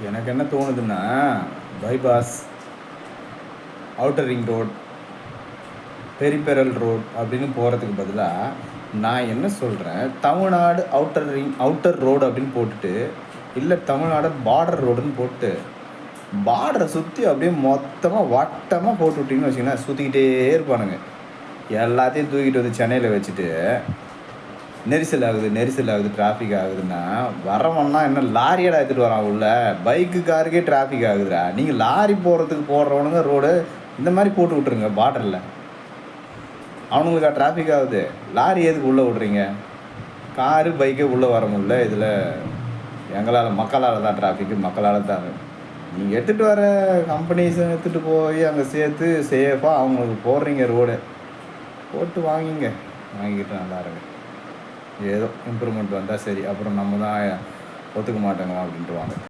எனக்கு என்ன தோணுதுன்னா, bypass, outer ring road, peripheral road அப்படின்னு போகிறதுக்கு பதிலாக நான் என்ன சொல்கிறேன், தமிழ்நாடு அவுட்டர் ரோடு அப்படின்னு போட்டுட்டு, இல்லை தமிழ்நாடு பார்டர் ரோடுன்னு போட்டு பார்டரை சுற்றி அப்படியே மொத்தமாக வட்டமாக போட்டு விட்டிங்கன்னு வச்சிங்கன்னா சுற்றிக்கிட்டே இருப்பானுங்க. எல்லாத்தையும் தூக்கிட்டு வந்து சென்னையில் வச்சுட்டு நெரிசல் ஆகுது டிராஃபிக் ஆகுதுன்னா வரவன்னா என்ன லாரியடா எடுத்துகிட்டு வரான் உள்ள பைக்கு காருக்கே டிராஃபிக் ஆகுதுடா. நீங்கள் லாரி போடுறவனுங்க ரோடு இந்த மாதிரி போட்டு விட்ருங்க பார்டரில். அவனுங்களுக்கா டிராஃபிக் ஆகுது? லாரி எதுக்கு உள்ளே விட்றீங்க? காரு பைக்கே உள்ளே வர முடியல. இதில் மக்களால் தான் டிராஃபிக்கு, மக்களால் தான். நீங்கள் எடுத்துகிட்டு வர கம்பெனிஸை எடுத்துகிட்டு போய் அங்கே சேர்த்து சேஃபாக அவங்களுக்கு போடுறீங்க ரோடு போட்டு வாங்கிக்கிட்டு நல்லா இருங்க. ஏதோ இம்ப்ரூவ்மெண்ட் வந்தால் சரி, அப்புறம் நம்ம தான் ஒத்துக்க மாட்டோங்க அப்படின்ட்டு வாங்க.